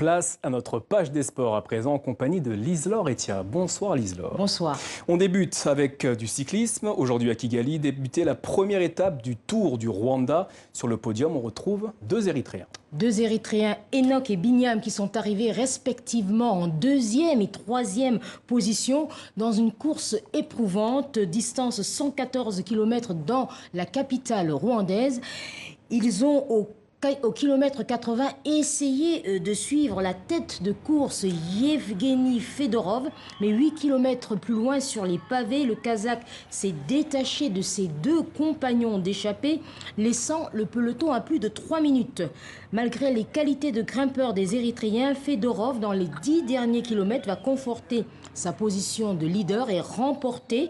Place à notre page des sports à présent en compagnie de Lise-Laure Etia. Bonsoir Lise-Laure. Bonsoir. On débute avec du cyclisme. Aujourd'hui à Kigali, débutait la première étape du Tour du Rwanda. Sur le podium, on retrouve deux Érythréens. Deux Érythréens, Enoch et Binyam, qui sont arrivés respectivement en deuxième et troisième position dans une course éprouvante, distance 114 km dans la capitale rwandaise. Ils ont au kilomètre 80, essayé de suivre la tête de course Yevgeny Fedorov. Mais 8 km plus loin sur les pavés, le Kazakh s'est détaché de ses deux compagnons d'échappée, laissant le peloton à plus de 3 minutes. Malgré les qualités de grimpeur des Érythréens, Fedorov, dans les 10 derniers kilomètres, va conforter sa position de leader et remporter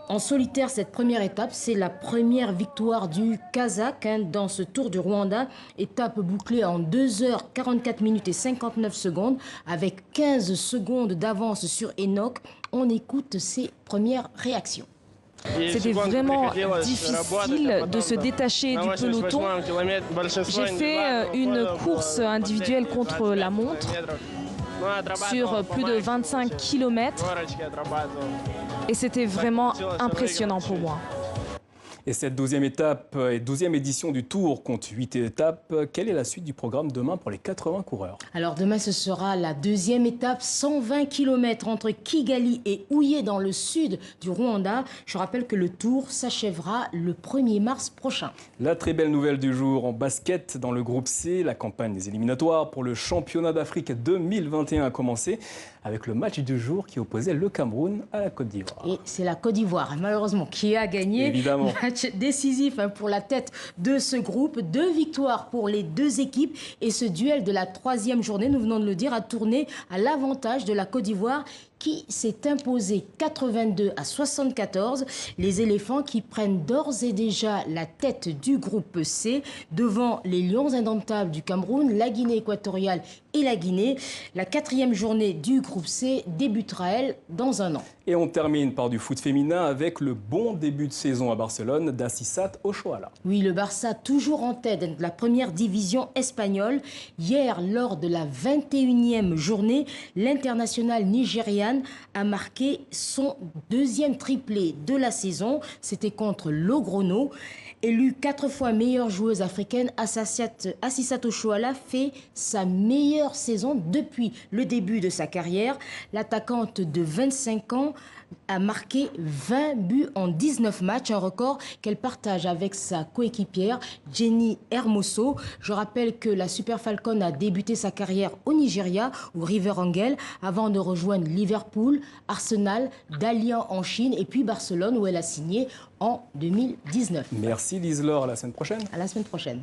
en solitaire cette première étape. C'est la première victoire du Kazakh dans ce Tour du Rwanda. Étape bouclée en 2h44 minutes et 59 secondes avec 15 secondes d'avance sur Enoch. On écoute ses premières réactions. C'était vraiment difficile de se détacher du peloton. J'ai fait une course individuelle contre la montre sur plus de 25 km et c'était vraiment impressionnant pour moi. Et cette 12e étape et 12e édition du Tour compte 8 étapes. Quelle est la suite du programme demain pour les 80 coureurs? Alors demain, ce sera la deuxième étape, 120 km entre Kigali et Huye dans le sud du Rwanda. Je rappelle que le Tour s'achèvera le 1er mars prochain. La très belle nouvelle du jour en basket dans le groupe C. La campagne des éliminatoires pour le championnat d'Afrique 2021 a commencé avec le match du jour qui opposait le Cameroun à la Côte d'Ivoire. Et c'est la Côte d'Ivoire, malheureusement, qui a gagné. Évidemment. Match décisif pour la tête de ce groupe. 2 victoires pour les deux équipes. Et ce duel de la 3e journée, nous venons de le dire, a tourné à l'avantage de la Côte d'Ivoire qui s'est imposé 82 à 74. Les éléphants qui prennent d'ores et déjà la tête du groupe C devant les Lions indomptables du Cameroun, la Guinée équatoriale et la Guinée. La 4e journée du groupe C débutera, elle, dans un an. Et on termine par du foot féminin avec le bon début de saison à Barcelone d'Assissat Oshoala. Oui, le Barça toujours en tête de la première division espagnole. Hier, lors de la 21e journée, l'international nigériane a marqué son deuxième triplé de la saison. C'était contre Logroño. Élue 4 fois meilleure joueuse africaine, Assissat Oshoala fait sa meilleure saison depuis le début de sa carrière. L'attaquante de 25 ans a marqué 20 buts en 19 matchs, un record qu'elle partage avec sa coéquipière Jenny Hermoso. Je rappelle que la Super Falcon a débuté sa carrière au Nigeria, au River Angel, avant de rejoindre Liverpool, Arsenal, Dalian en Chine et puis Barcelone où elle a signé en 2019. Merci Lise-Laure, à la semaine prochaine. À la semaine prochaine.